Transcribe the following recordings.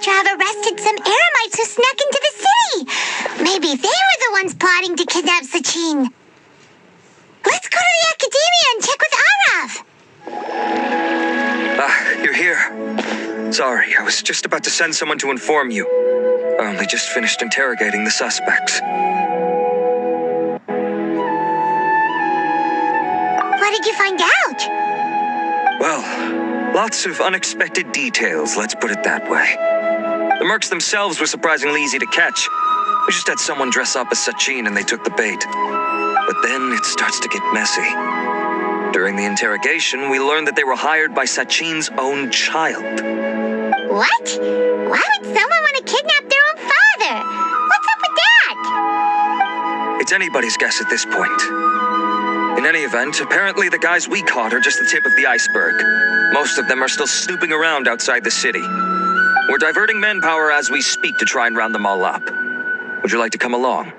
Cleopatra have arrested some Eremites who snuck into the city. Maybe they were the ones plotting to kidnap Sachin. Let's go to the Academia and check with Arav. You're here. Sorry, I was just about to send someone to inform you. I only just finished interrogating the suspects. What did you find out? Well, lots of unexpected details, let's put it that way. The mercs themselves were surprisingly easy to catch. We just had someone dress up as Sachin and they took the bait. But then it starts to get messy. During the interrogation, we learned that they were hired by Sachin's own child. What? Why would someone want to kidnap their own father? What's up with that? It's anybody's guess at this point. In any event, apparently the guys we caught are just the tip of the iceberg. Most of them are still snooping around outside the city. We're diverting manpower as we speak to try and round them all up. Would you like to come along?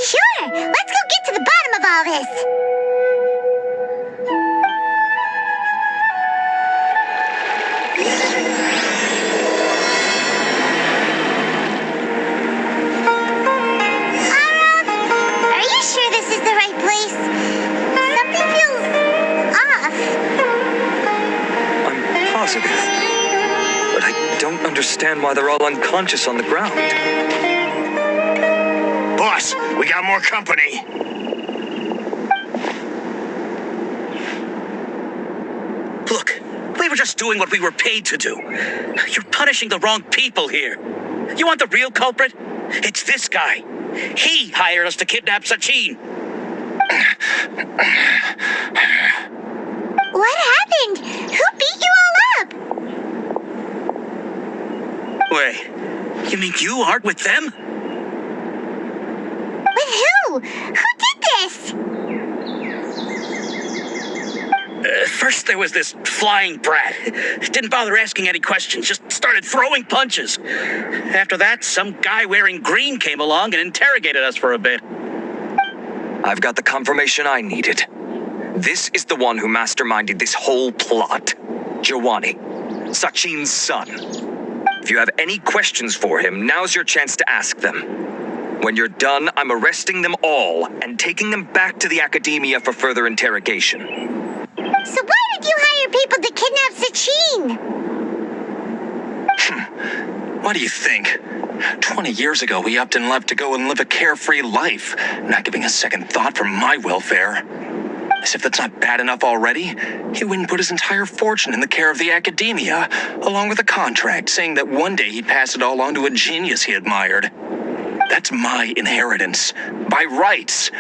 Sure! Let's go get to the bottom of all this! Arav, are you sure this is the right place? Something feels off. I'm positive. But I don't understand why they're all unconscious on the ground. Boss, we got more company. Look, we were just doing what we were paid to do. You're punishing the wrong people here. You want the real culprit? It's this guy. He hired us to kidnap Sachin. What happened? Who beat you all up? Wait, you mean you aren't with them? With who? Who did this? First there was this flying brat. Didn't bother asking any questions, just started throwing punches. After that, some guy wearing green came along and interrogated us for a bit. I've got the confirmation I needed. This is the one who masterminded this whole plot. Jawani, Sachin's son. If you have any questions for him, now's your chance to ask them. When you're done, I'm arresting them all and taking them back to the Academia for further interrogation. So why did you hire people to kidnap Sachin? What do you think? 20 years ago, we upped and left to go and live a carefree life, not giving a second thought for my welfare. As if that's not bad enough already, he wouldn't put his entire fortune in the care of the Academia, along with a contract saying that one day he'd pass it all on to a genius he admired. That's my inheritance, by rights.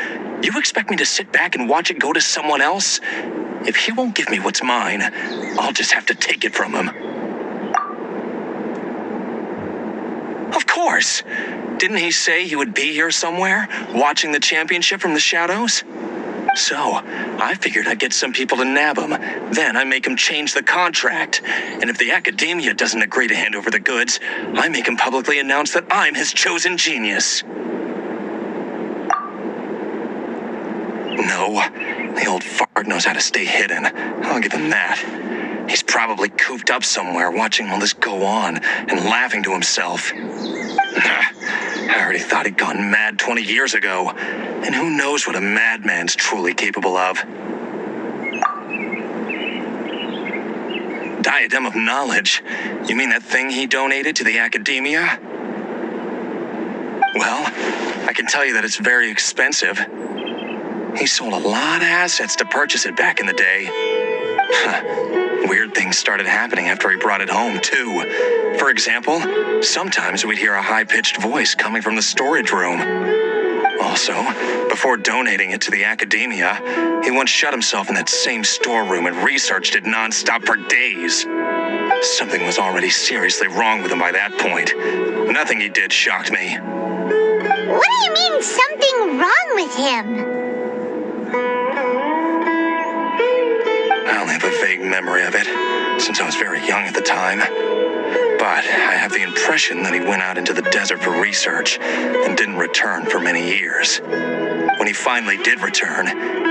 You expect me to sit back and watch it go to someone else? If he won't give me what's mine, I'll just have to take it from him. Of course. Didn't he say he would be here somewhere, watching the championship from the shadows? So, I figured I'd get some people to nab him. Then I make him change the contract. And if the Academia doesn't agree to hand over the goods, I make him publicly announce that I'm his chosen genius. No, the old fart knows how to stay hidden. I'll give him that. He's probably cooped up somewhere watching all this go on and laughing to himself. I already thought he'd gone mad 20 years ago. And who knows what a madman's truly capable of. Diadem of knowledge? You mean that thing he donated to the Academia? Well, I can tell you that it's very expensive. He sold a lot of assets to purchase it back in the day. Weird things started happening after he brought it home, too. For example, sometimes we'd hear a high-pitched voice coming from the storage room. Also, before donating it to the Academia, he once shut himself in that same storeroom and researched it nonstop for days. Something was already seriously wrong with him by that point. Nothing he did shocked me. What do you mean, something wrong with him? I only have a vague memory of it, since I was very young at the time. But I have the impression that he went out into the desert for research and didn't return for many years. When he finally did return,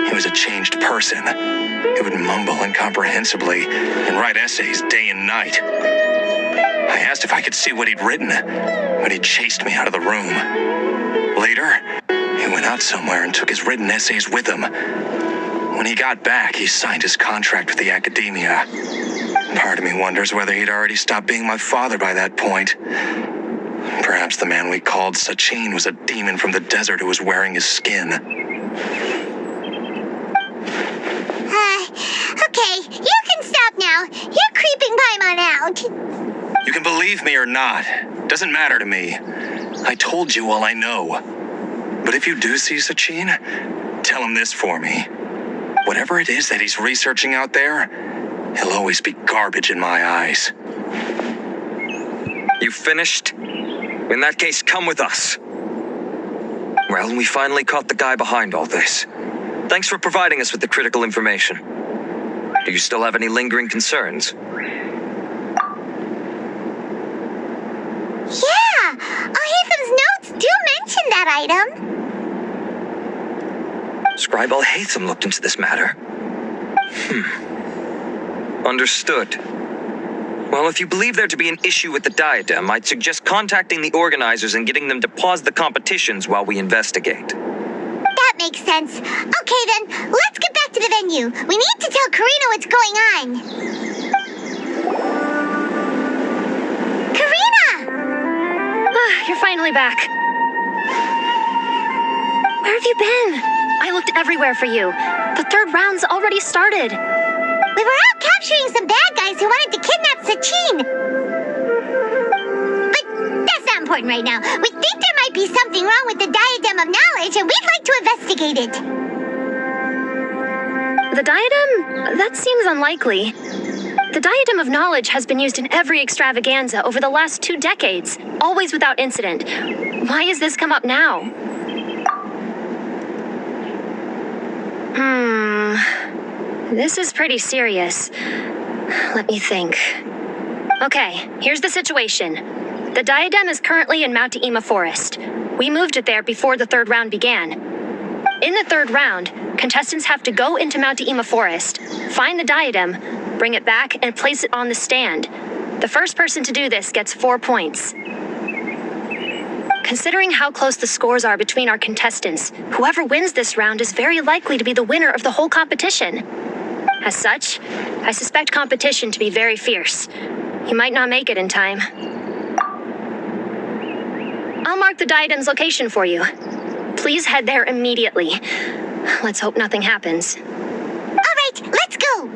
he was a changed person. He would mumble incomprehensibly and write essays day and night. I asked if I could see what he'd written, but he chased me out of the room. Later, he went out somewhere and took his written essays with him. When he got back, he signed his contract with the academia. Part of me wonders whether he'd already stopped being my father by that point. Perhaps the man we called Sachin was a demon from the desert who was wearing his skin. Okay, you can stop now. You're creeping Paimon out. You can believe me or not. Doesn't matter to me. I told you all I know. But if you do see Sachin, tell him this for me. Whatever it is that he's researching out there, he'll always be garbage in my eyes. You finished? In that case, come with us. Well, we finally caught the guy behind all this. Thanks for providing us with the critical information. Do you still have any lingering concerns? Yeah, Al-Haytham's notes do mention that item. Scribe Al-Haytham looked into this matter. Understood. Well, if you believe there to be an issue with the diadem, I'd suggest contacting the organizers and getting them to pause the competitions while we investigate. That makes sense. Okay then, let's get back to the venue. We need to tell Karina what's going on. Karina! You're finally back. Where have you been? I looked everywhere for you. The third round's already started. We were out capturing some bad guys who wanted to kidnap Sachin. But that's not important right now. We think there might be something wrong with the Diadem of Knowledge, and we'd like to investigate it. The diadem? That seems unlikely. The Diadem of Knowledge has been used in every extravaganza over the last 2 decades, always without incident. Why has this come up now? This is pretty serious. Let me think. Okay, here's the situation. The diadem is currently in Mount Ima Forest. We moved it there before the third round began. In the third round, contestants have to go into Mount Ima Forest, find the diadem, bring it back, and place it on the stand. The first person to do this gets 4 points. Considering how close the scores are between our contestants, whoever wins this round is very likely to be the winner of the whole competition. As such, I suspect competition to be very fierce. You might not make it in time. I'll mark the diadem's location for you. Please head there immediately. Let's hope nothing happens. All right, let's go.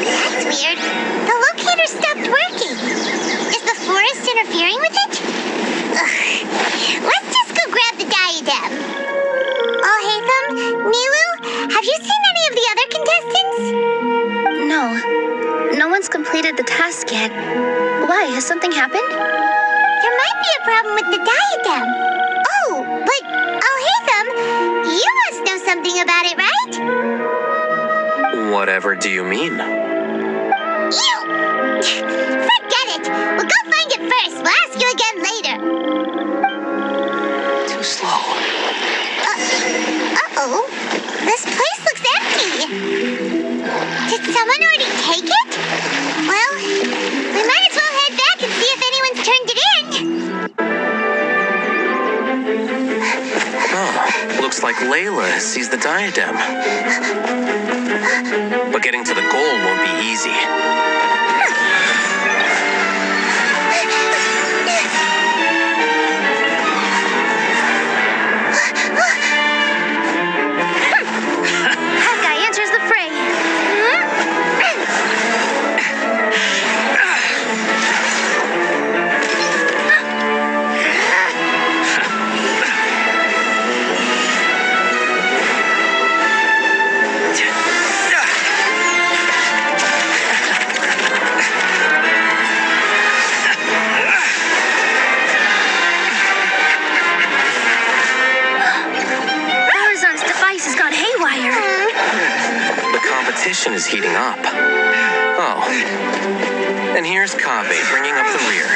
That's weird. The locator stopped working. Is the forest interfering with it? Ugh. Let's just go grab the diadem. Al-Haytham, Nilu, have you seen any of the other contestants? No. No one's completed the task yet. Why? Has something happened? There might be a problem with the diadem. Oh, but Al-Haytham, you must know something about it, right? Whatever do you mean? You! Forget it! We'll go find it first. We'll ask you again later. Too slow. Uh-oh. This place looks empty. Did someone already take it? Well, we might as well head back and see if anyone's turned it in. Oh, looks like Layla sees the diadem. But getting to the goal won't be easy. That guy enters the fray. Barazan's device has gone haywire. The competition is heating up. Oh. And here's Kaveh bringing up the rear.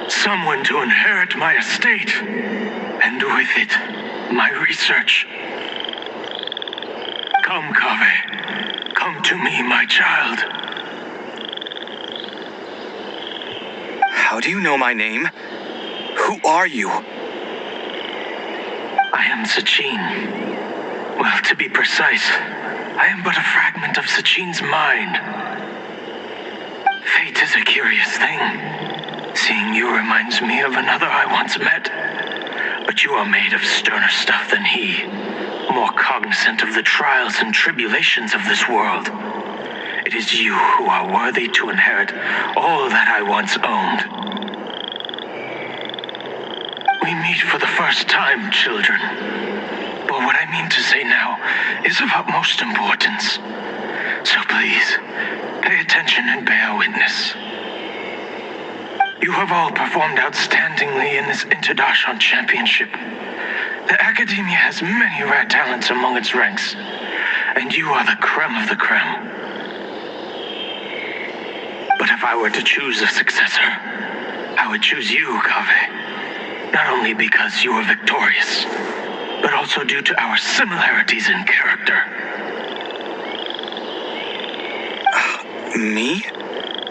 Someone to inherit my estate, and with it, my research. Come, Kaveh. Come to me, my child. How do you know my name? Who are you? I am Sachin. Well, to be precise, I am but a fragment of Sachin's mind. Fate is a curious thing. Seeing you reminds me of another I once met. But you are made of sterner stuff than he, more cognizant of the trials and tribulations of this world. It is you who are worthy to inherit all that I once owned. We meet for the first time, children. But what I mean to say now is of utmost importance. So please, pay attention and bear witness. You have all performed outstandingly in this Interdarshan Championship. The Academia has many rare talents among its ranks, and you are the creme of the creme. But if I were to choose a successor, I would choose you, Kaveh. Not only because you are victorious, but also due to our similarities in character. Me?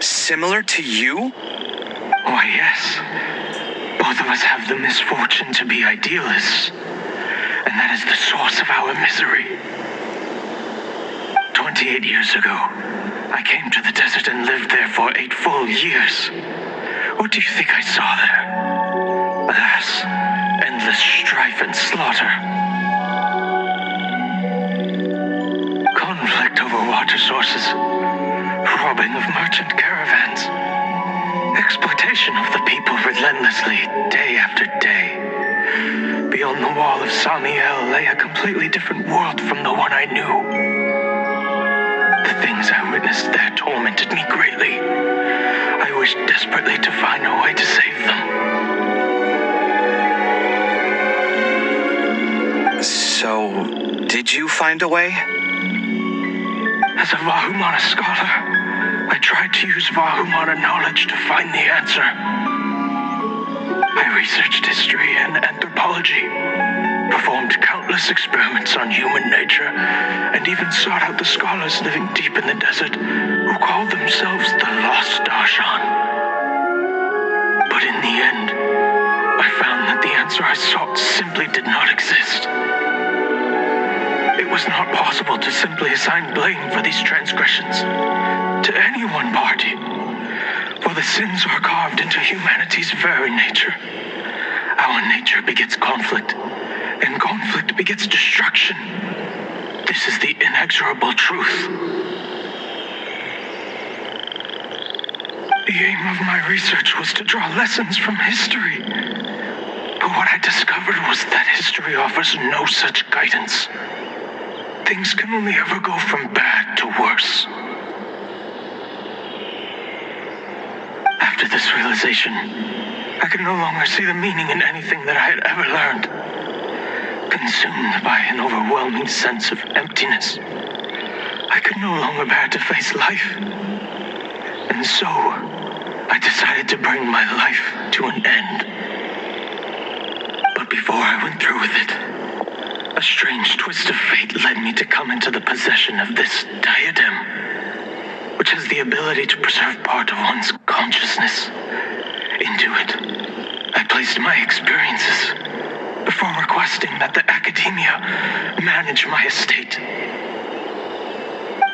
Similar to you? Why, yes. Both of us have the misfortune to be idealists, and that is the source of our misery. 28 years ago, I came to the desert and lived there for 8 full years. What do you think I saw there? Alas, endless strife and slaughter. Conflict over water sources, robbing of merchant caravans, exploitation of the people relentlessly, day after day. Beyond the wall of Samiel lay a completely different world from the one I knew. The things I witnessed there tormented me greatly. I wished desperately to find a way to save them. So, did you find a way? As a Vahumana scholar, I tried to use Vahumana knowledge to find the answer. I researched history and anthropology, performed countless experiments on human nature, and even sought out the scholars living deep in the desert who called themselves the Lost Darshan. But in the end, I found that the answer I sought simply did not exist. It was not possible to simply assign blame for these transgressions to any one party, for the sins are carved into humanity's very nature. Our nature begets conflict, and conflict begets destruction. This is the inexorable truth. The aim of my research was to draw lessons from history. But what I discovered was that history offers no such guidance. Things can only ever go from bad to worse. After this realization, I could no longer see the meaning in anything that I had ever learned. Consumed by an overwhelming sense of emptiness, I could no longer bear to face life. And so, I decided to bring my life to an end. But before I went through with it, a strange twist of fate led me to come into the possession of this diadem, which has the ability to preserve part of one's consciousness. Into it, I placed my experiences before requesting that the Academia manage my estate.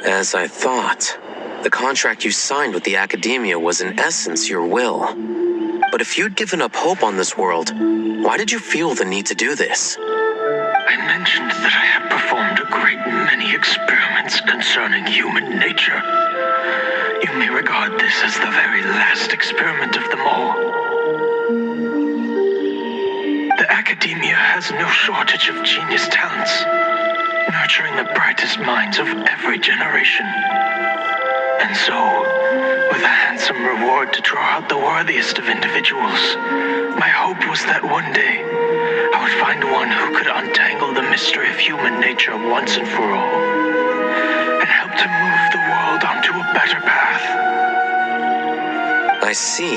As I thought, the contract you signed with the Academia was in essence your will. But if you'd given up hope on this world, why did you feel the need to do this? I mentioned that I had performed a great many experiments concerning human nature. You may regard this as the very last experiment of them all. The Academia has no shortage of genius talents, nurturing the brightest minds of every generation. And so, with a handsome reward to draw out the worthiest of individuals, my hope was that one day I would find one who could untangle the mystery of human nature once and for all, and help to move the world onto a better path. I I see.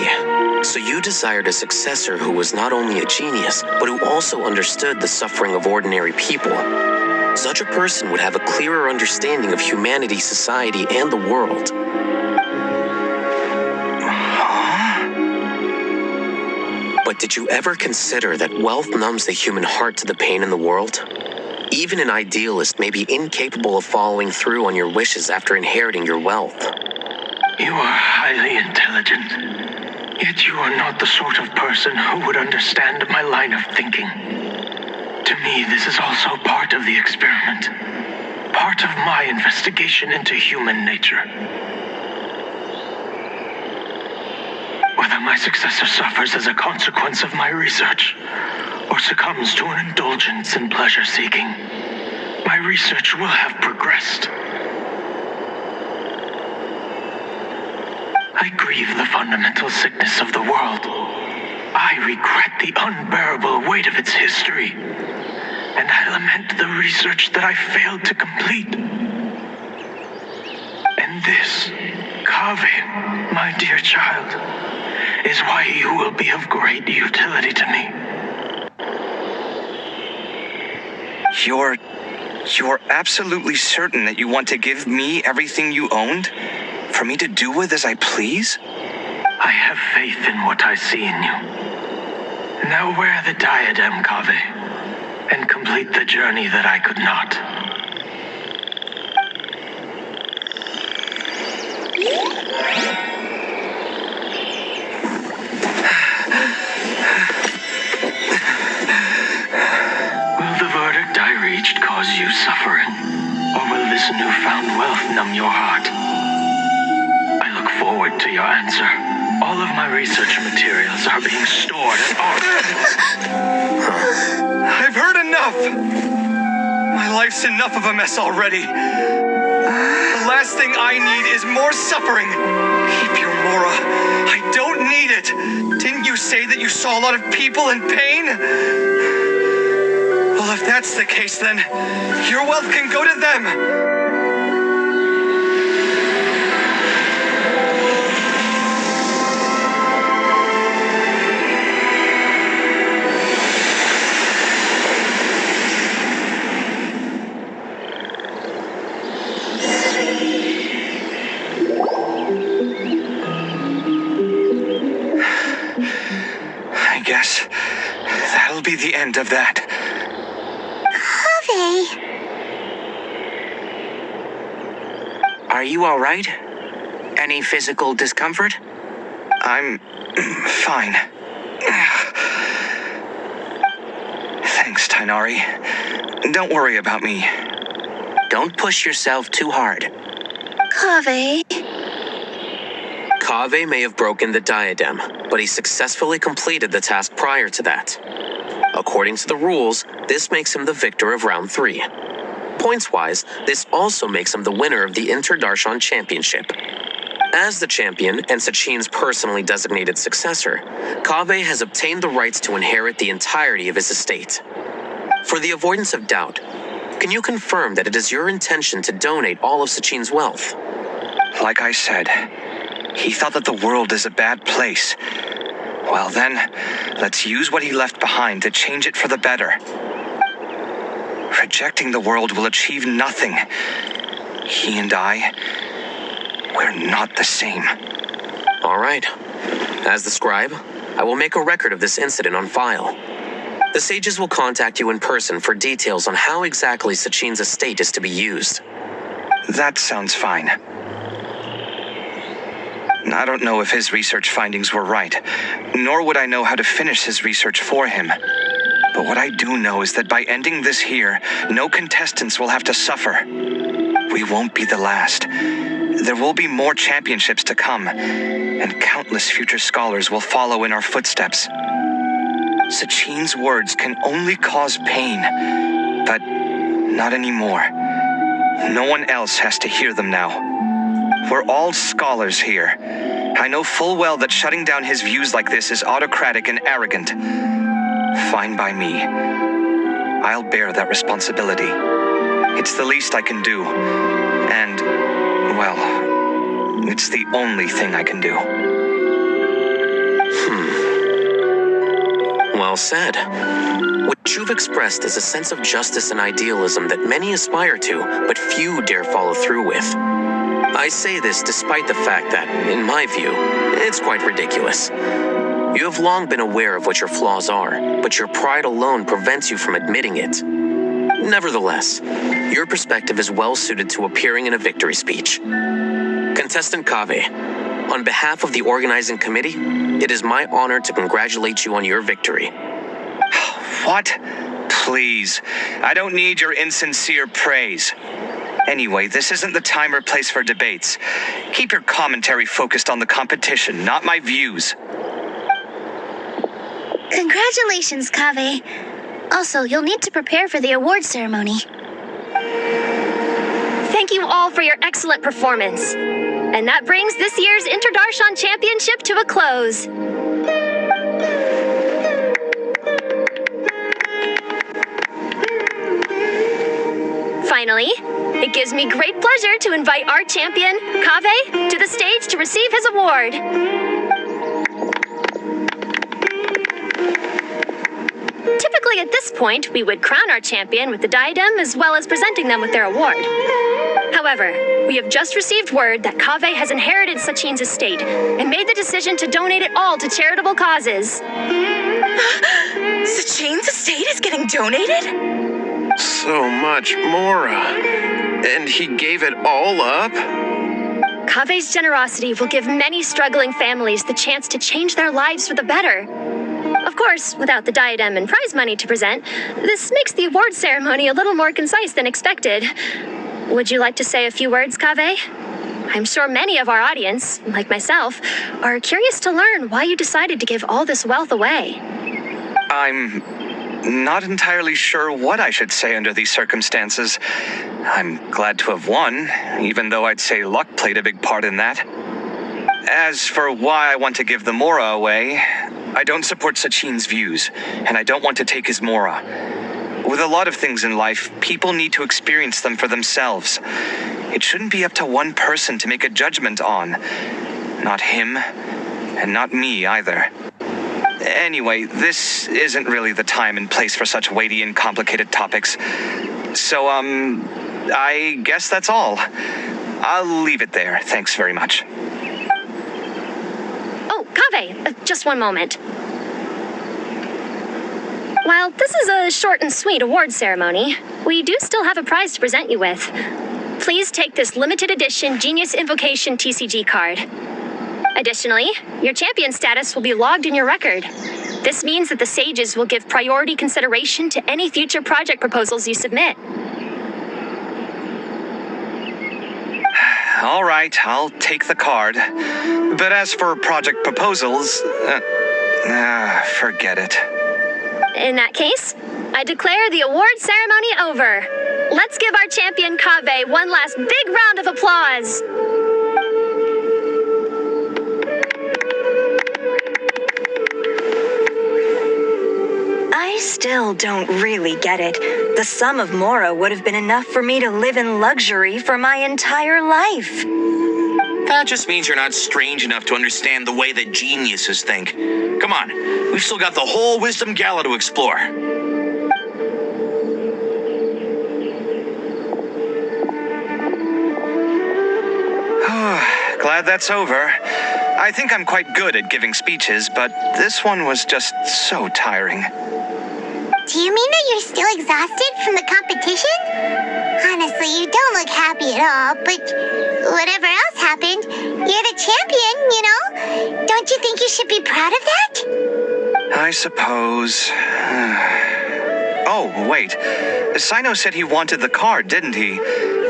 So you desired a successor who was not only a genius, but who also understood the suffering of ordinary people. Such a person would have a clearer understanding of humanity, society, and the world. But did you ever consider that wealth numbs the human heart to the pain in the world? Even an idealist may be incapable of following through on your wishes after inheriting your wealth. You are highly intelligent, yet you are not the sort of person who would understand my line of thinking. To me, this is also part of the experiment, part of my investigation into human nature. Whether my successor suffers as a consequence of my research, or succumbs to an indulgence in pleasure-seeking, my research will have progressed. I grieve the fundamental sickness of the world. I regret the unbearable weight of its history. And I lament the research that I failed to complete. And this, Kaveh, my dear child, is why you will be of great utility to me. You're absolutely certain that you want to give me everything you owned? For me to do with as I please? I have faith in what I see in you. Now wear the diadem, Kaveh, and complete the journey that I could not. Will the verdict I reached cause you suffering? Or will this newfound wealth numb your heart? I look forward to your answer. All of my research materials are being stored at I've heard enough! My life's enough of a mess already. The last thing I need is more suffering. Keep your Mora. I don't need it. Didn't you say that you saw a lot of people in pain? Well, if that's the case, then your wealth can go to them. I guess that'll be the end of that. Kaveh. Are you all right? Any physical discomfort? I'm fine. Thanks, Tainari. Don't worry about me. Don't push yourself too hard. Kaveh. Kaveh may have broken the diadem, but he successfully completed the task prior to that. According to the rules, this makes him the victor of round 3. Points-wise, this also makes him the winner of the Inter-Darshan Championship. As the champion and Sachin's personally designated successor, Kaveh has obtained the rights to inherit the entirety of his estate. For the avoidance of doubt, can you confirm that it is your intention to donate all of Sachin's wealth? Like I said, he thought that the world is a bad place. Well then, let's use what he left behind to change it for the better. Rejecting the world will achieve nothing. He and I, we're not the same. All right. As the scribe, I will make a record of this incident on file. The sages will contact you in person for details on how exactly Sachin's estate is to be used. That sounds fine. I don't know if his research findings were right, nor would I know how to finish his research for him. But what I do know is that by ending this here, no contestants will have to suffer. We won't be the last. There will be more championships to come, and countless future scholars will follow in our footsteps. Sachin's words can only cause pain, but not anymore. No one else has to hear them now. We're all scholars here. I know full well that shutting down his views like this is autocratic and arrogant. Fine by me. I'll bear that responsibility. It's the least I can do. And, well, it's the only thing I can do. Well said. What you've expressed is a sense of justice and idealism that many aspire to, but few dare follow through with. I say this despite the fact that, in my view, it's quite ridiculous. You have long been aware of what your flaws are, but your pride alone prevents you from admitting it. Nevertheless, your perspective is well suited to appearing in a victory speech. Contestant Kaveh, on behalf of the organizing committee, it is my honor to congratulate you on your victory. What? Please. I don't need your insincere praise. Anyway, this isn't the time or place for debates. Keep your commentary focused on the competition, not my views. Congratulations, Kaveh. Also, you'll need to prepare for the award ceremony. Thank you all for your excellent performance. And that brings this year's Interdarshan Championship to a close. Finally, it gives me great pleasure to invite our champion, Kaveh, to the stage to receive his award. Typically at this point, we would crown our champion with the diadem as well as presenting them with their award. However, we have just received word that Kaveh has inherited Sachin's estate and made the decision to donate it all to charitable causes. Sachin's estate is getting donated? So much, Mora. And he gave it all up? Kaveh's generosity will give many struggling families the chance to change their lives for the better. Of course, without the diadem and prize money to present, this makes the award ceremony a little more concise than expected. Would you like to say a few words, Kaveh? I'm sure many of our audience, like myself, are curious to learn why you decided to give all this wealth away. I'm not entirely sure what I should say under these circumstances. I'm glad to have won, even though I'd say luck played a big part in that. As for why I want to give the Mora away, I don't support Sachin's views, and I don't want to take his Mora. With a lot of things in life, people need to experience them for themselves. It shouldn't be up to one person to make a judgment on. Not him, and not me either. Anyway, this isn't really the time and place for such weighty and complicated topics. So, I guess that's all. I'll leave it there. Thanks very much. Oh, Kaveh, just one moment. While this is a short and sweet award ceremony, we do still have a prize to present you with. Please take this limited edition Genius Invocation TCG card. Additionally, your champion status will be logged in your record. This means that the Sages will give priority consideration to any future project proposals you submit. All right, I'll take the card. But as for project proposals, forget it. In that case, I declare the award ceremony over. Let's give our champion Kaveh one last big round of applause. I still don't really get it. The sum of Mora would have been enough for me to live in luxury for my entire life. That just means you're not strange enough to understand the way that geniuses think. Come on, we've still got the whole Wisdom Gala to explore. Glad that's over. I think I'm quite good at giving speeches, but this one was just so tiring. Do you mean that you're still exhausted from the competition? Honestly, you don't look happy at all, but whatever else happened, you're the champion, you know? Don't you think you should be proud of that? I suppose. Oh, wait. Sino said he wanted the card, didn't he?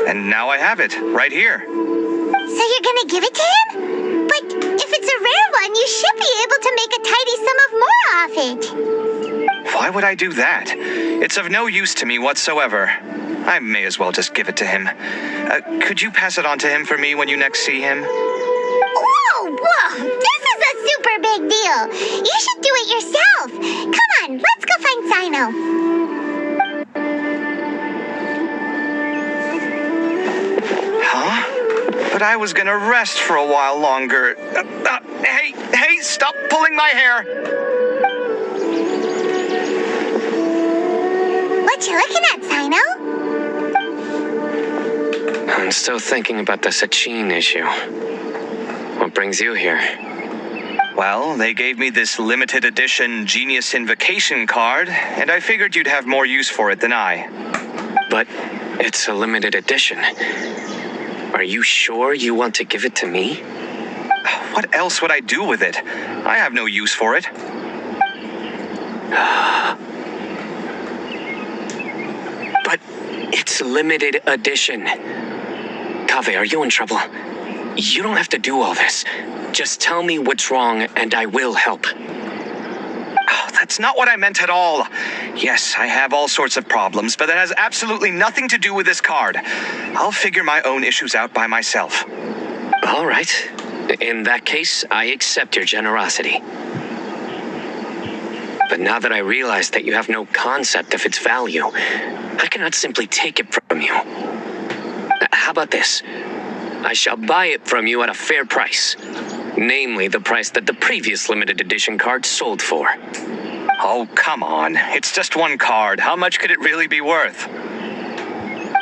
And now I have it, right here. So you're gonna give it to him? But if it's a rare one, you should be able to make a tidy sum of more off it. Why would I do that? It's of no use to me whatsoever. I may as well just give it to him. Could you pass it on to him for me when you next see him? Whoa! This is a super big deal. You should do it yourself. Come on, let's go find Sino. Huh? But I was gonna rest for a while longer. Hey, Please stop pulling my hair. What you looking at, Sino? I'm still thinking about the Sachin issue. What brings you here? Well, they gave me this limited edition Genius Invocation card, and I figured you'd have more use for it than I. But it's a limited edition. Are you sure you want to give it to me? What else would I do with it? I have no use for it. But it's limited edition. Kaveh, are you in trouble? You don't have to do all this. Just tell me what's wrong and I will help. Oh, that's not what I meant at all. Yes, I have all sorts of problems, but that has absolutely nothing to do with this card. I'll figure my own issues out by myself. All right. In that case, I accept your generosity. But now that I realize that you have no concept of its value, I cannot simply take it from you. How about this? I shall buy it from you at a fair price. Namely, the price that the previous limited edition card sold for. Oh, come on. It's just one card. How much could it really be worth?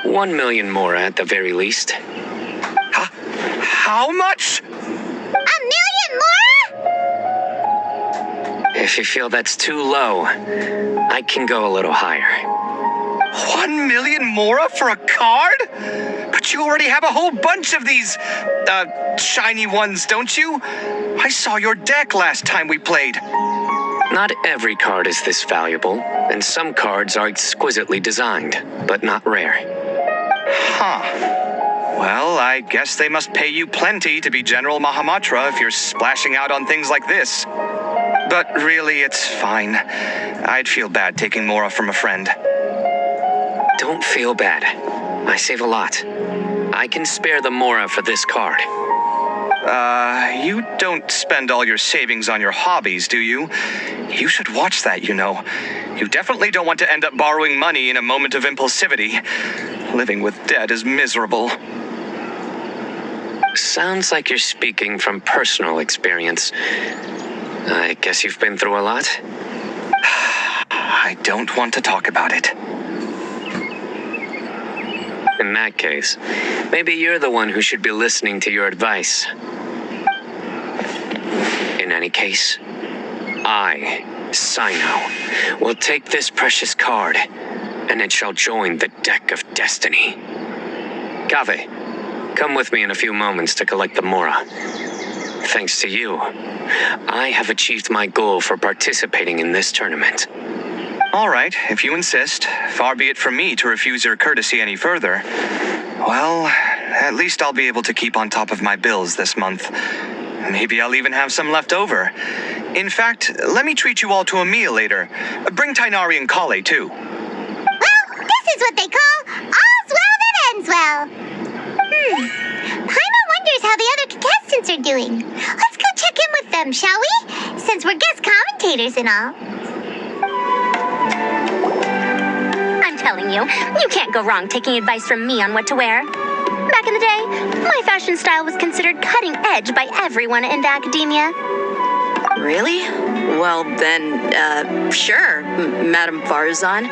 1 million more at the very least. How much? 1 million more? If you feel that's too low, I can go a little higher. 1 million more for a card? But you already have a whole bunch of these, shiny ones, don't you? I saw your deck last time we played. Not every card is this valuable, and some cards are exquisitely designed, but not rare. Huh. Well, I guess they must pay you plenty to be General Mahamatra if you're splashing out on things like this. But really, it's fine. I'd feel bad taking Mora from a friend. Don't feel bad. I save a lot. I can spare the Mora for this card. You don't spend all your savings on your hobbies, do you? You should watch that, you know. You definitely don't want to end up borrowing money in a moment of impulsivity. Living with debt is miserable. Sounds like you're speaking from personal experience. I guess you've been through a lot? I don't want to talk about it. In that case, maybe you're the one who should be listening to your advice. In any case, I, Sino, will take this precious card, and it shall join the deck of destiny. Kaveh, come with me in a few moments to collect the Mora. Thanks to you, I have achieved my goal for participating in this tournament. All right, if you insist. Far be it from me to refuse your courtesy any further. Well, at least I'll be able to keep on top of my bills this month. Maybe I'll even have some left over. In fact, let me treat you all to a meal later. Bring Tainari and Kale, too. Well, this is what they call all's well that ends well. Paimon wonders how the other contestants are doing. Let's go check in with them, shall we? Since we're guest commentators and all. I'm telling you, you can't go wrong taking advice from me on what to wear. Back in the day, my fashion style was considered cutting edge by everyone in academia. Really? Well, then, sure, Madame Farzan.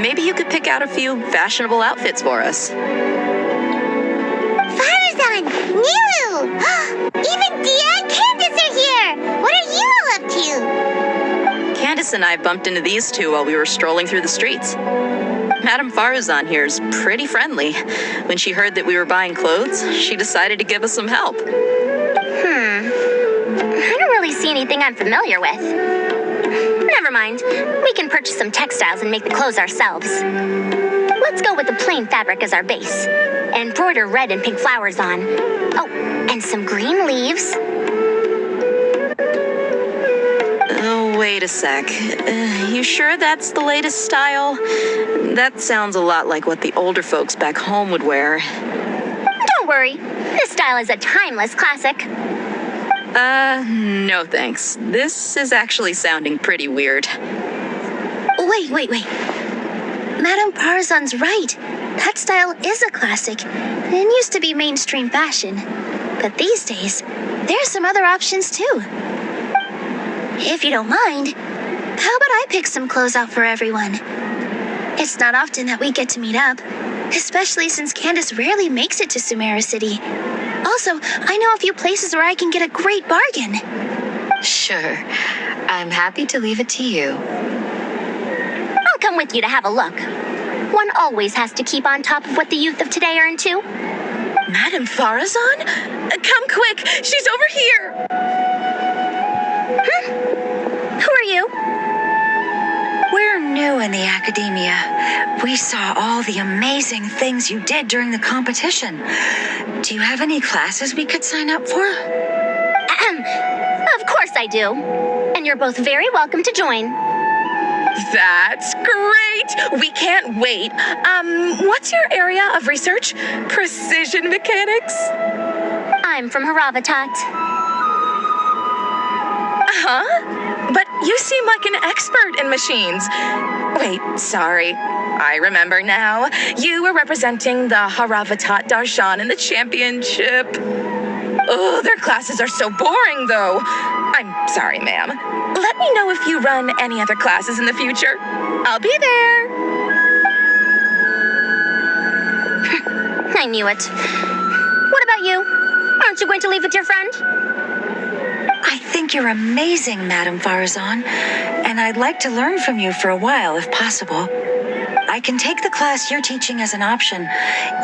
Maybe you could pick out a few fashionable outfits for us. Farzan! Nilu! Even Dia and Candace are here! What are you all up to? Candace and I bumped into these two while we were strolling through the streets. Madame Farzan here is pretty friendly. When she heard that we were buying clothes, she decided to give us some help. I don't really see anything I'm familiar with. Never mind. We can purchase some textiles and make the clothes ourselves. Let's go with the plain fabric as our base. And embroider red and pink flowers on. Oh, and some green leaves. Oh, wait a sec. You sure that's the latest style? That sounds a lot like what the older folks back home would wear. Don't worry. This style is a timeless classic. No thanks. This is actually sounding pretty weird. Wait. Madame Farzan's right. That style is a classic and used to be mainstream fashion. But these days, there's some other options too. If you don't mind, how about I pick some clothes out for everyone? It's not often that we get to meet up, especially since Candace rarely makes it to Sumeru City. Also, I know a few places where I can get a great bargain. Sure. I'm happy to leave it to you. I'll come with you to have a look. One always has to keep on top of what the youth of today are into. Madame Farazan? Come quick, she's over here. Who are you? We're new in the academia. We saw all the amazing things you did during the competition. Do you have any classes we could sign up for? Of course I do. And you're both very welcome to join. That's great! We can't wait. What's your area of research? Precision mechanics? I'm from Haravatat. Huh? But you seem like an expert in machines. Wait, sorry. I remember now. You were representing the Haravatat Darshan in the championship. Oh, their classes are so boring, though. I'm sorry, ma'am. Let me know if you run any other classes in the future. I'll be there. I knew it. What about you? Aren't you going to leave with your friend? I think you're amazing, Madame Farazan, and I'd like to learn from you for a while, if possible. I can take the class you're teaching as an option,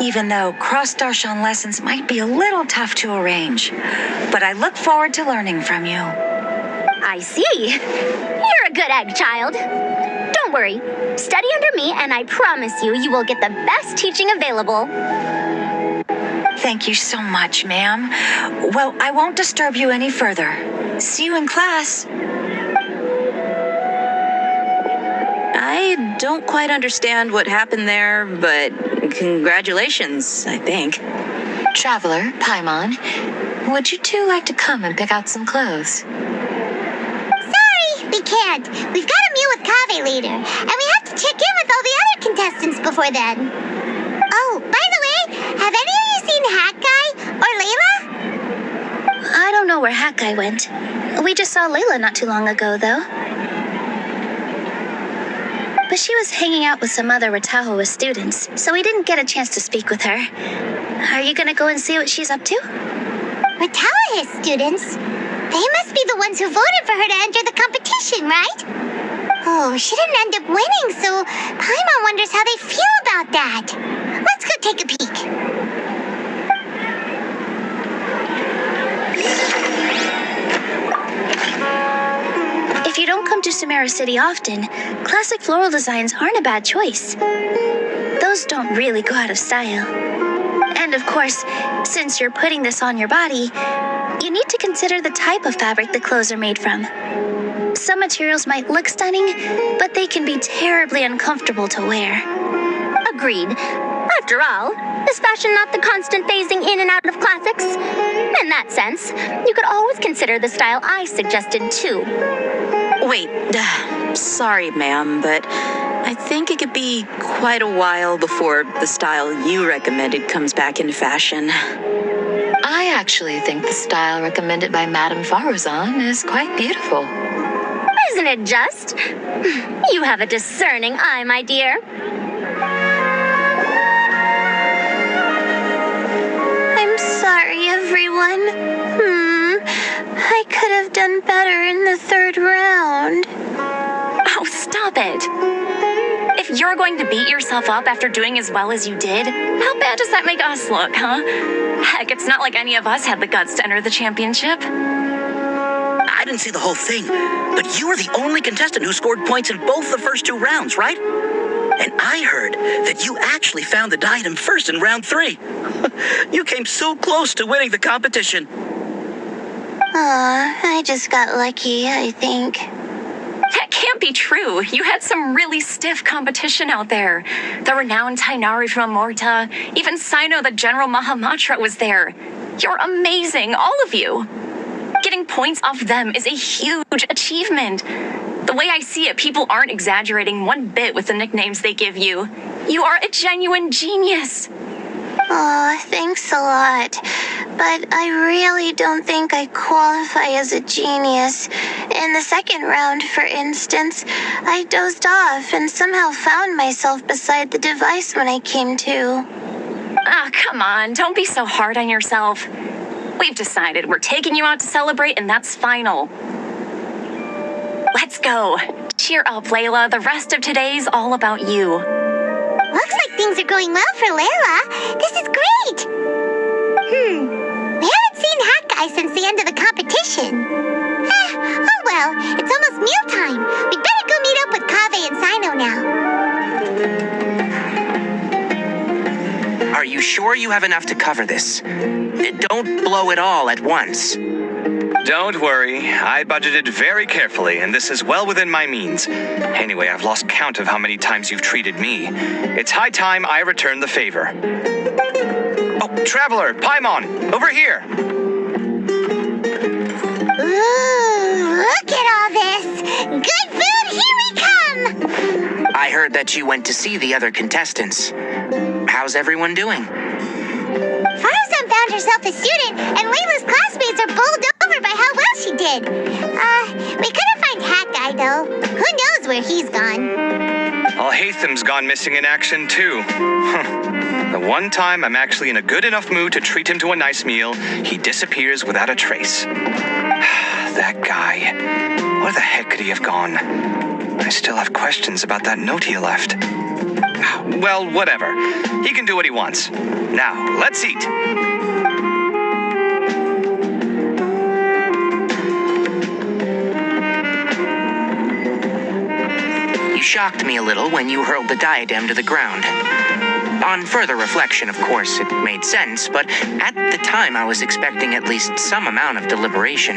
even though cross-Darshan lessons might be a little tough to arrange. But I look forward to learning from you. I see. You're a good egg, child. Don't worry. Study under me, and I promise you, you will get the best teaching available. Thank you so much, ma'am. Well, I won't disturb you any further. See you in class. I don't quite understand what happened there, but congratulations, I think. Traveler, Paimon, would you two like to come and pick out some clothes? Sorry, we can't. We've got a meal with Kaveh later, and we have to check in with all the other contestants before then. Oh, by the way, have any of you seen Hakai or Layla? I don't know where Hakai went. We just saw Layla not too long ago, though. But she was hanging out with some other Ratahoa students, so we didn't get a chance to speak with her. Are you gonna go and see what she's up to? Ratahoa students? They must be the ones who voted for her to enter the competition, right? Oh, she didn't end up winning, so Paimon wonders how they feel about that. Let's go take a peek. If you don't come to Sumeru City often, classic floral designs aren't a bad choice. Those don't really go out of style. And of course, since you're putting this on your body, you need to consider the type of fabric the clothes are made from. Some materials might look stunning, but they can be terribly uncomfortable to wear. Agreed. After all, is fashion not the constant phasing in and out of classics? In that sense, you could always consider the style I suggested too. Wait, sorry, ma'am, but I think it could be quite a while before the style you recommended comes back into fashion. I actually think the style recommended by Madame Farazan is quite beautiful. Isn't it just? You have a discerning eye, my dear. I'm sorry, everyone. I could have done better in the third round. Oh, stop it. If you're going to beat yourself up after doing as well as you did, how bad does that make us look, huh? Heck, it's not like any of us had the guts to enter the championship. I didn't see the whole thing, but you were the only contestant who scored points in both the first two rounds, right? And I heard that you actually found the diadem first in round 3. You came so close to winning the competition. I just got lucky, I think. That can't be true. You had some really stiff competition out there. The renowned Tainari from Amorta, even Sino the General Mahamatra was there. You're amazing, all of you. Getting points off them is a huge achievement. The way I see it, people aren't exaggerating one bit with the nicknames they give you. You are a genuine genius. Aw, thanks a lot. But I really don't think I qualify as a genius. In the second round, for instance, I dozed off and somehow found myself beside the device when I came to. Ah, come on, don't be so hard on yourself. We've decided we're taking you out to celebrate, and that's final. Let's go. Cheer up, Layla. The rest of today's all about you. Looks like things are going well for Layla. This is great. We haven't seen Hat Guy since the end of the competition. Oh well, it's almost mealtime. We'd better go meet up with Kaveh and Sino now. Are you sure you have enough to cover this? Don't blow it all at once. Don't worry, I budgeted very carefully, and this is well within my means. Anyway, I've lost count of how many times you've treated me. It's high time I return the favor. Oh, Traveler, Paimon, over here! Ooh, look at all this! Good food, here we come! I heard that you went to see the other contestants. How's everyone doing? Farazan found herself a student, and Layla's classmates are bowled over by how well she did. We couldn't find Hat Guy, though. Who knows where he's gone? Al-Haytham's gone missing in action, too. The one time I'm actually in a good enough mood to treat him to a nice meal, he disappears without a trace. That guy. Where the heck could he have gone? I still have questions about that note he left. Well, whatever. He can do what he wants. Now, let's eat. You shocked me a little when you hurled the diadem to the ground. On further reflection, of course, it made sense, but at the time I was expecting at least some amount of deliberation.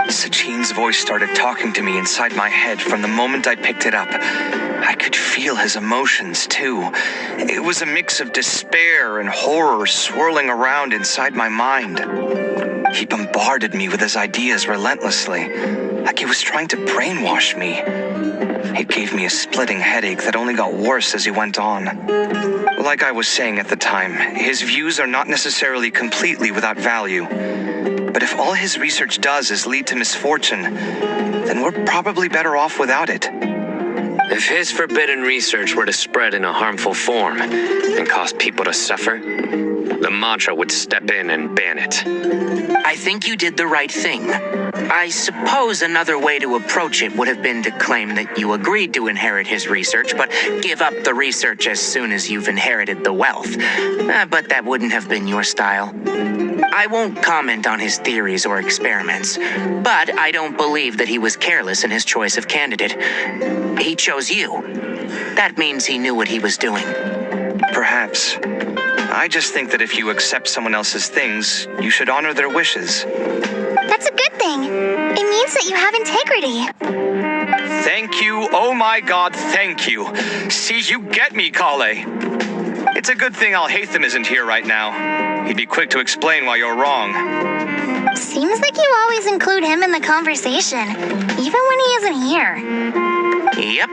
Sachine's voice started talking to me inside my head from the moment I picked it up. I could feel his emotions, too. It was a mix of despair and horror swirling around inside my mind. He bombarded me with his ideas relentlessly, like he was trying to brainwash me. It gave me a splitting headache that only got worse as he went on. Like I was saying at the time, his views are not necessarily completely without value. But if all his research does is lead to misfortune, then we're probably better off without it. If his forbidden research were to spread in a harmful form and cause people to suffer, the Mantra would step in and ban it. I think you did the right thing. I suppose another way to approach it would have been to claim that you agreed to inherit his research, but give up the research as soon as you've inherited the wealth. But that wouldn't have been your style. I won't comment on his theories or experiments, but I don't believe that he was careless in his choice of candidate. He chose you. That means he knew what he was doing. Perhaps. I just think that if you accept someone else's things, you should honor their wishes. That's a good thing. It means that you have integrity. Thank you, oh my god, thank you. See, you get me, Kale. It's a good thing Al-Haytham isn't here right now. He'd be quick to explain why you're wrong. Seems like you always include him in the conversation, even when he isn't here. Yep,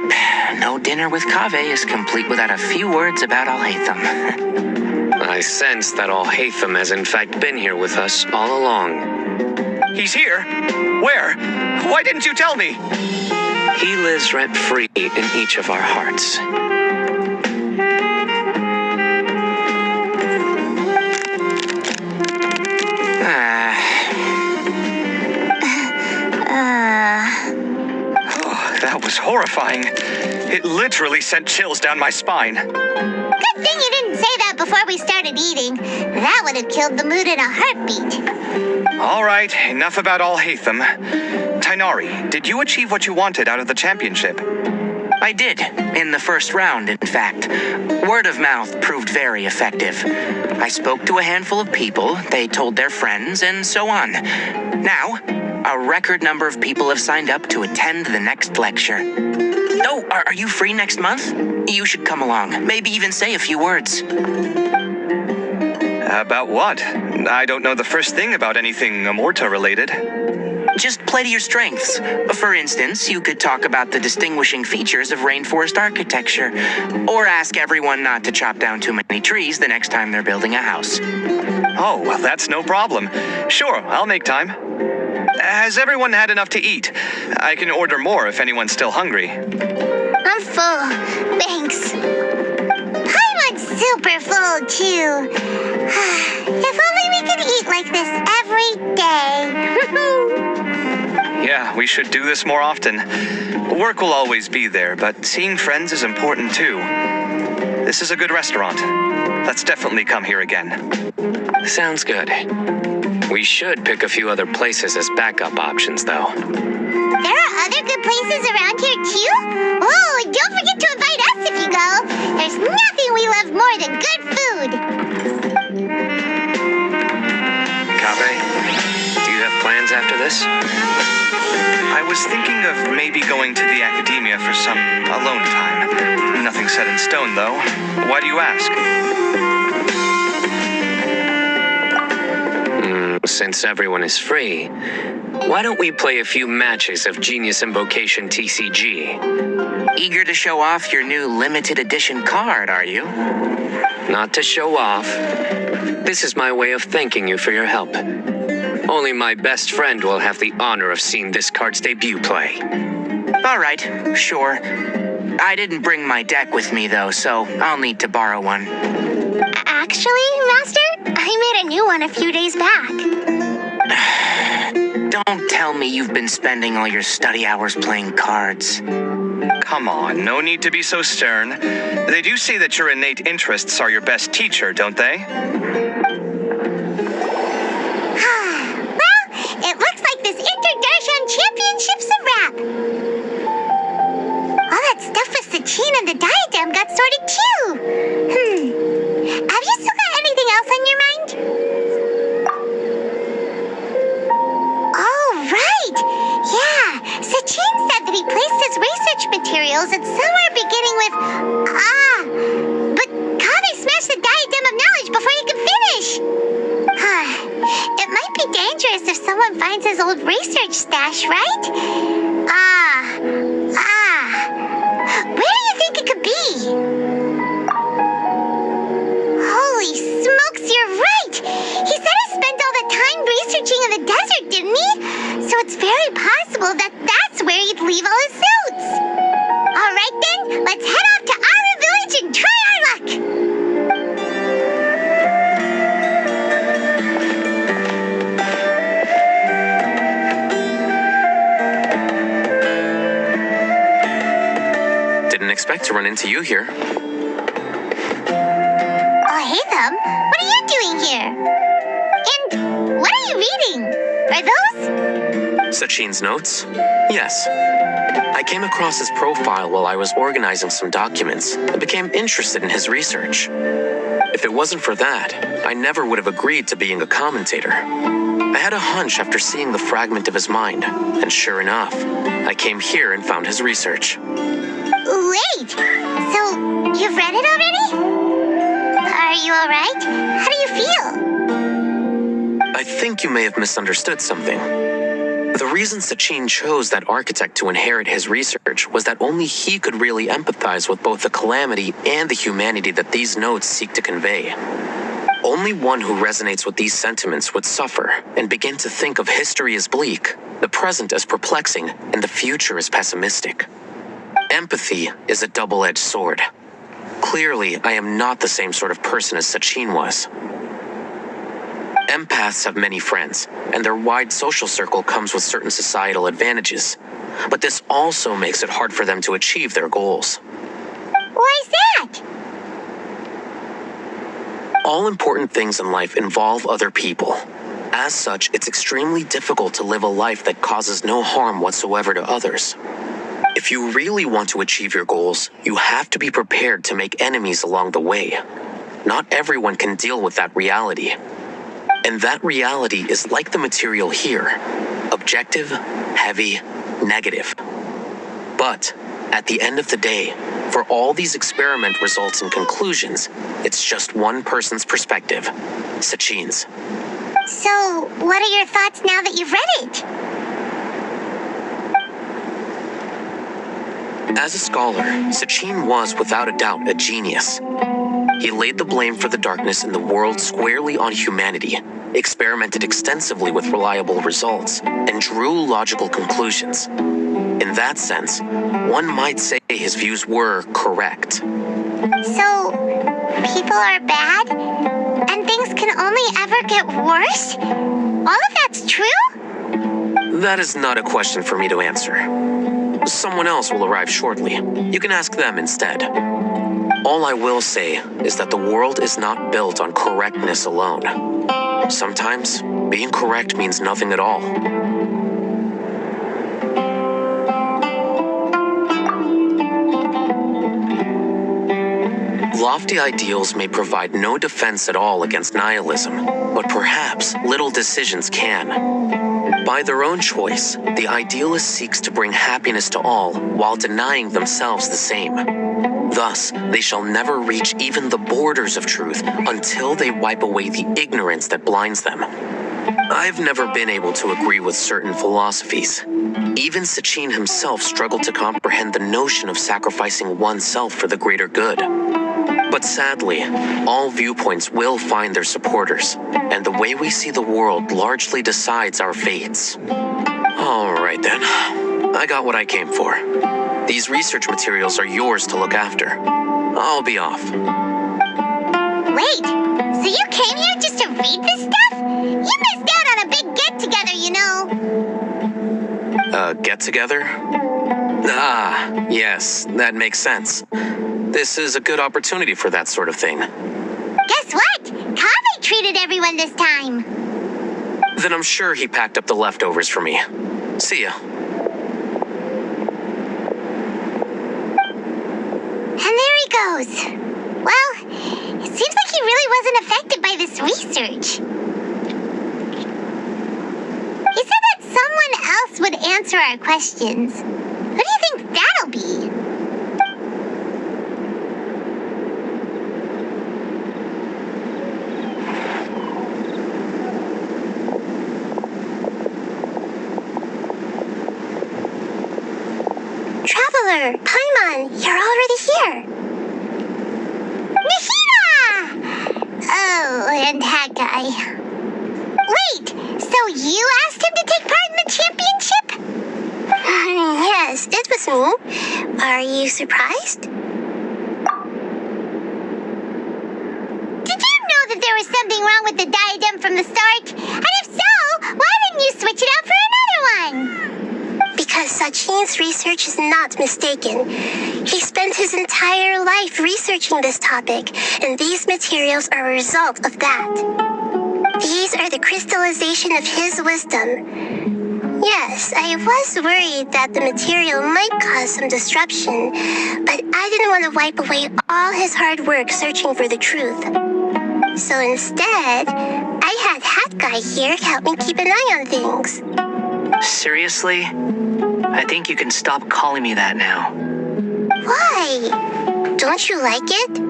no dinner with Kaveh is complete without a few words about Al-Haytham. I sense that Al-Haytham has in fact been here with us all along. He's here? Where? Why didn't you tell me? He lives rent-free in each of our hearts. That was horrifying. It literally sent chills down my spine. Good thing you didn't say that before we started eating. That would have killed the mood in a heartbeat. All right, enough about Al-Haytham. Tainari, did you achieve what you wanted out of the championship? I did, in the first round, in fact. Word of mouth proved very effective. I spoke to a handful of people, they told their friends, and so on. Now, a record number of people have signed up to attend the next lecture. Oh, are you free next month? You should come along, maybe even say a few words. About what? I don't know the first thing about anything Amorta related. Just play to your strengths. For instance, you could talk about the distinguishing features of rainforest architecture, or ask everyone not to chop down too many trees the next time they're building a house. Oh, well, that's no problem. Sure, I'll make time. Has everyone had enough to eat? I can order more if anyone's still hungry. I'm full. Thanks. I'm super full, too. If only we could eat like this every day. Yeah, we should do this more often. Work will always be there, but seeing friends is important too. This is a good restaurant. Let's definitely come here again. Sounds good. We should pick a few other places as backup options, though. There are other good places around here, too? Oh, and don't forget to invite us if you go. There's nothing we love more than good food. Kabe, do you have plans after this? I was thinking of maybe going to the academia for some alone time. Nothing set in stone, though. Why do you ask? Since everyone is free, why don't we play a few matches of Genius Invocation TCG? Eager to show off your new limited edition card, are you? Not to show off. This is my way of thanking you for your help. Only my best friend will have the honor of seeing this card's debut play. All right, sure. I didn't bring my deck with me, though, so I'll need to borrow one. Actually, Master, I made a new one a few days back. Don't tell me you've been spending all your study hours playing cards. Come on, no need to be so stern. They do say that your innate interests are your best teacher, don't they? Well, it looks like this Inter-Darshan Championship's a wrap. All that stuff with Sachin and the diadem got sorted too. Have you still got anything else on your mind? Oh, right. Yeah, Sachin said that he placed his research materials at somewhere beginning with but Kave smashed the diadem of knowledge before he could finish. It might be dangerous if someone finds his old research stash, right? Where do you think it could be? Holy smokes, you're right! He said he spent all the time researching in the desert, didn't he? So it's very possible that that's where he'd leave all his suits. All right then, let's head off to Aru Village and try our luck! Didn't expect to run into you here. Oh, hey, Thumb. What are you doing here? And what are you reading? Are those? Sachin's notes? Yes. I came across his profile while I was organizing some documents and became interested in his research. If it wasn't for that, I never would have agreed to being a commentator. I had a hunch after seeing the fragment of his mind, and sure enough, I came here and found his research. Wait! So, you've read it already? Are you alright? How do you feel? I think you may have misunderstood something. The reason Sachin chose that architect to inherit his research was that only he could really empathize with both the calamity and the humanity that these notes seek to convey. Only one who resonates with these sentiments would suffer and begin to think of history as bleak, the present as perplexing, and the future as pessimistic. Empathy is a double-edged sword. Clearly, I am not the same sort of person as Sachin was. Empaths have many friends, and their wide social circle comes with certain societal advantages. But this also makes it hard for them to achieve their goals. Why's that? All important things in life involve other people. As such, it's extremely difficult to live a life that causes no harm whatsoever to others. If you really want to achieve your goals, you have to be prepared to make enemies along the way. Not everyone can deal with that reality. And that reality is like the material here. Objective, heavy, negative. But, at the end of the day, for all these experiment results and conclusions, it's just one person's perspective, Sachin's. So, what are your thoughts now that you've read it? As a scholar, Sachin was without a doubt a genius. He laid the blame for the darkness in the world squarely on humanity, experimented extensively with reliable results, and drew logical conclusions. In that sense, one might say his views were correct. So, people are bad? And things can only ever get worse? All of that's true? That is not a question for me to answer. Someone else will arrive shortly. You can ask them instead. All I will say is that the world is not built on correctness alone. Sometimes, being correct means nothing at all. Lofty ideals may provide no defense at all against nihilism, but perhaps little decisions can. By their own choice, the idealist seeks to bring happiness to all while denying themselves the same. Thus, they shall never reach even the borders of truth until they wipe away the ignorance that blinds them. I've never been able to agree with certain philosophies. Even Sachin himself struggled to comprehend the notion of sacrificing oneself for the greater good. But sadly, all viewpoints will find their supporters, and the way we see the world largely decides our fates. All right then, I got what I came for. These research materials are yours to look after. I'll be off. Wait, so you came here just to read this stuff? You missed out on a big get-together, you know. Get-together? Ah, yes, that makes sense. This is a good opportunity for that sort of thing. Guess what? Kaveh treated everyone this time. Then I'm sure he packed up the leftovers for me. See ya. And there he goes. Well, it seems like he really wasn't affected by this research. He said that someone else would answer our questions. Who do you think that'll be? Traveler, Paimon, you're already here. Nahida! Oh, and that guy. Wait, so you asked him to take part in the championship? Yes, it was me. Are you surprised? Did you know that there was something wrong with the diadem from the start? And if so, why didn't you switch it out for another one? Because Sachin's research is not mistaken. He spent his entire life researching this topic, and these materials are a result of that. These are the crystallization of his wisdom. Yes, I was worried that the material might cause some disruption, but I didn't want to wipe away all his hard work searching for the truth. So instead, I had Hat Guy here help me keep an eye on things. Seriously? I think you can stop calling me that now. Why? Don't you like it?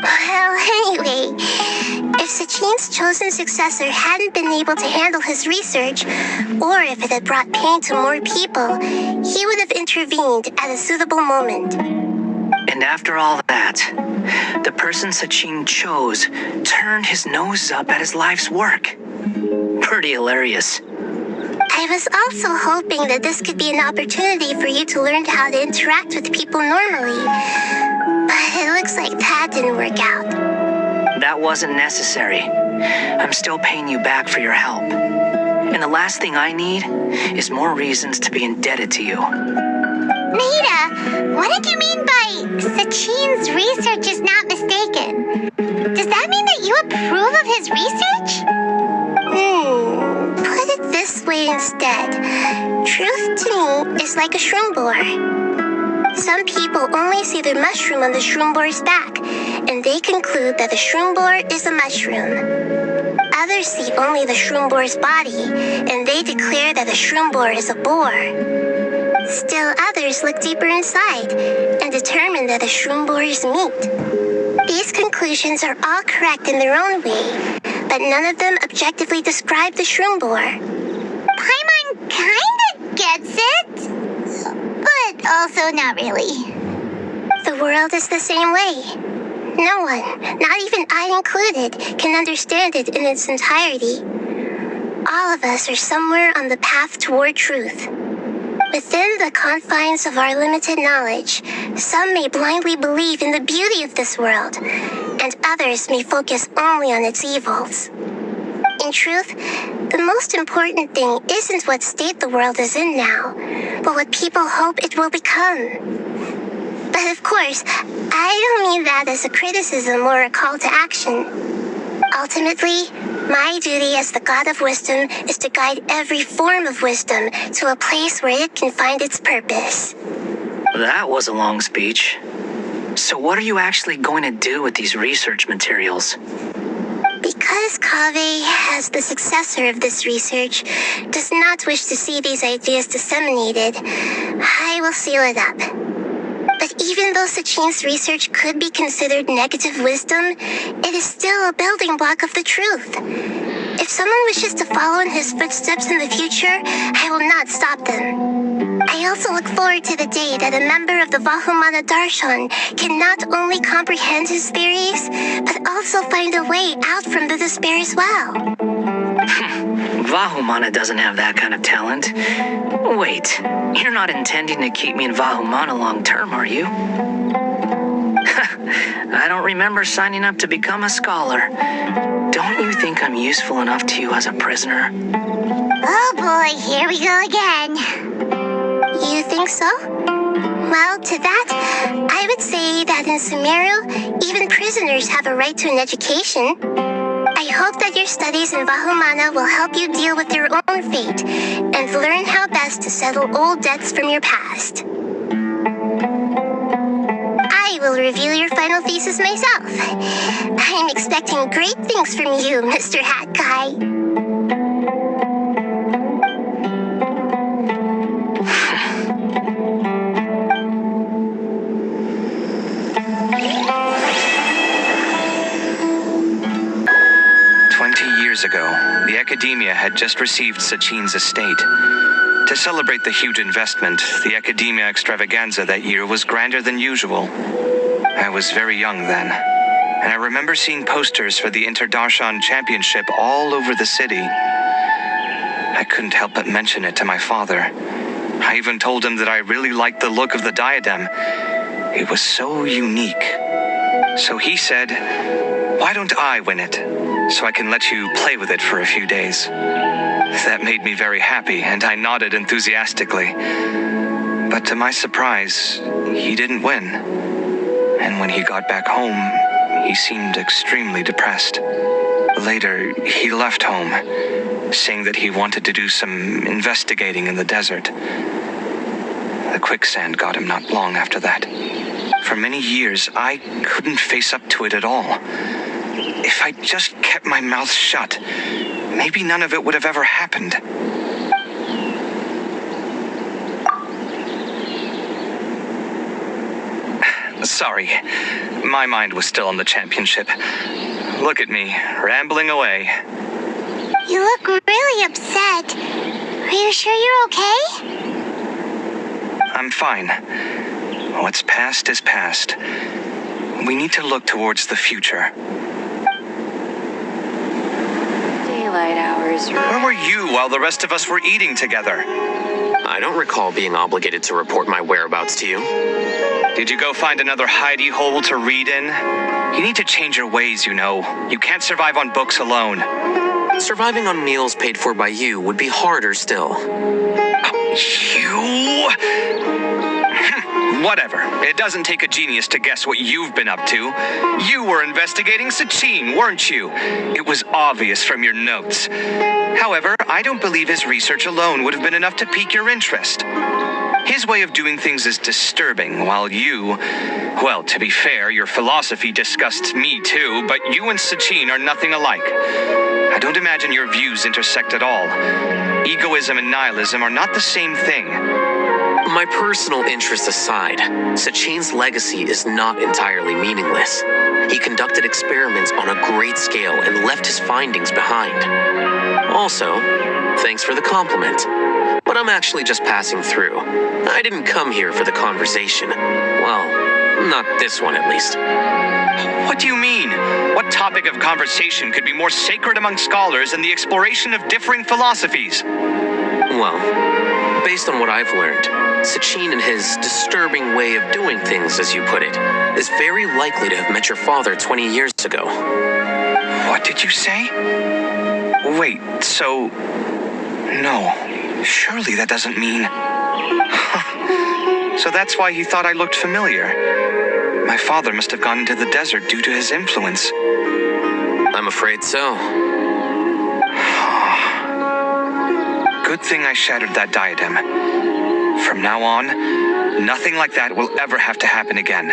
Well, anyway, if Sachin's chosen successor hadn't been able to handle his research, or if it had brought pain to more people, he would have intervened at a suitable moment. And after all that, the person Sachin chose turned his nose up at his life's work. Pretty hilarious. I was also hoping that this could be an opportunity for you to learn how to interact with people normally. But it looks like that didn't work out. That wasn't necessary. I'm still paying you back for your help. And the last thing I need is more reasons to be indebted to you. Nahida, what did you mean by Sachin's research is not mistaken? Does that mean that you approve of his research? Put it this way instead. Truth to me is like a shroom boar. Some people only see the mushroom on the shroom boar's back, and they conclude that the shroom boar is a mushroom. Others see only the shroom boar's body, and they declare that the shroom boar is a boar. Still others look deeper inside, and determine that the shroom boar is meat. These conclusions are all correct in their own way, but none of them objectively describe the shroom boar. Paimon kinda gets it. Also, not really. The world is the same way. No one, not even I included, can understand it in its entirety. All of us are somewhere on the path toward truth. Within the confines of our limited knowledge, some may blindly believe in the beauty of this world, and others may focus only on its evils. In truth, the most important thing isn't what state the world is in now, but what people hope it will become. But of course, I don't mean that as a criticism or a call to action. Ultimately, my duty as the God of Wisdom is to guide every form of wisdom to a place where it can find its purpose. That was a long speech. So what are you actually going to do with these research materials? Because Kaveh, as the successor of this research, does not wish to see these ideas disseminated, I will seal it up. But even though Sachin's research could be considered negative wisdom, it is still a building block of the truth. If someone wishes to follow in his footsteps in the future, I will not stop them. I also look forward to the day that a member of the Vahumana Darshan can not only comprehend his theories, but also find a way out from the despair as well. Vahumana doesn't have that kind of talent. Wait, you're not intending to keep me in Vahumana long term, are you? I don't remember signing up to become a scholar. Don't you think I'm useful enough to you as a prisoner? Oh boy, here we go again. You think so? Well, to that, I would say that in Sumeru, even prisoners have a right to an education. I hope that your studies in Vahumana will help you deal with your own fate and learn how best to settle old debts from your past. I will review your final thesis myself. I'm expecting great things from you, Mr. Hat Guy. 20 years ago, the Academia had just received Sachin's estate. To celebrate the huge investment, the Academia extravaganza that year was grander than usual. I was very young then, and I remember seeing posters for the Interdarshan Championship all over the city. I couldn't help but mention it to my father. I even told him that I really liked the look of the diadem. It was so unique. So he said, "Why don't I win it, so I can let you play with it for a few days?" That made me very happy, and I nodded enthusiastically. But to my surprise, he didn't win. And when he got back home, he seemed extremely depressed. Later, he left home, saying that he wanted to do some investigating in the desert. The quicksand got him not long after that. For many years, I couldn't face up to it at all. If I just kept my mouth shut, maybe none of it would have ever happened. Sorry, my mind was still on the championship. Look at me, rambling away. You look really upset. Are you sure you're okay? I'm fine. What's past is past. We need to look towards the future. Daylight hours. Where were you while the rest of us were eating together? I don't recall being obligated to report my whereabouts to you. Did you go find another hidey hole to read in? You need to change your ways, you know. You can't survive on books alone. Surviving on meals paid for by you would be harder still. You? Whatever. It doesn't take a genius to guess what you've been up to. You were investigating Sachin, weren't you? It was obvious from your notes. However, I don't believe his research alone would have been enough to pique your interest. His way of doing things is disturbing, while you... Well, to be fair, your philosophy disgusts me too, but you and Sachin are nothing alike. I don't imagine your views intersect at all. Egoism and nihilism are not the same thing. My personal interests aside, Sachin's legacy is not entirely meaningless. He conducted experiments on a great scale and left his findings behind. Also, thanks for the compliment. But but I'm actually just passing through. I didn't come here for the conversation. Well, not this one at least. What do you mean? What topic of conversation could be more sacred among scholars than the exploration of differing philosophies? Well, based on what I've learned, Sachin and his disturbing way of doing things, as you put it, is very likely to have met your father 20 years ago. What did you say? Wait, so... No, surely that doesn't mean... So that's why he thought I looked familiar. My father must have gone into the desert due to his influence. I'm afraid so. Good thing I shattered that diadem. From now on, nothing like that will ever have to happen again.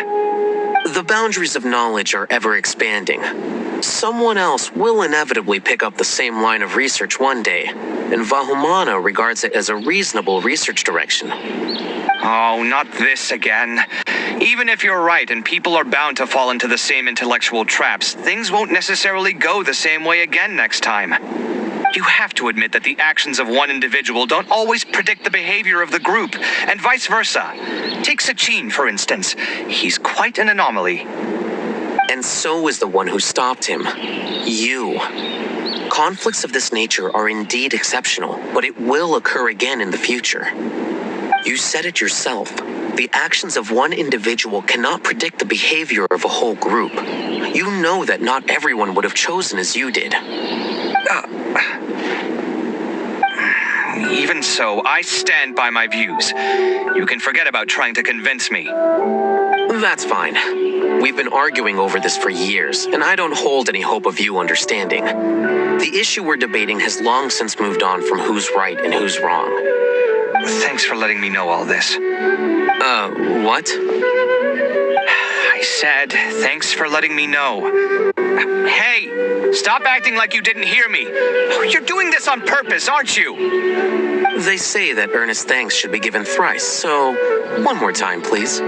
The boundaries of knowledge are ever expanding. Someone else will inevitably pick up the same line of research one day, and Vahumana regards it as a reasonable research direction. Oh, not this again. Even if you're right and people are bound to fall into the same intellectual traps, things won't necessarily go the same way again next time. You have to admit that the actions of one individual don't always predict the behavior of the group, and vice versa. Take Sachin, for instance. He's quite an anomaly. And so is the one who stopped him. You. Conflicts of this nature are indeed exceptional, but it will occur again in the future. You said it yourself. The actions of one individual cannot predict the behavior of a whole group. You know that not everyone would have chosen as you did. Even so, I stand by my views. You can forget about trying to convince me. That's fine. We've been arguing over this for years, and I don't hold any hope of you understanding. The issue we're debating has long since moved on from who's right and who's wrong. Thanks for letting me know all this. What? I said, thanks for letting me know. Hey, stop acting like you didn't hear me. You're doing this on purpose, aren't you? They say that earnest thanks should be given thrice, so one more time, please.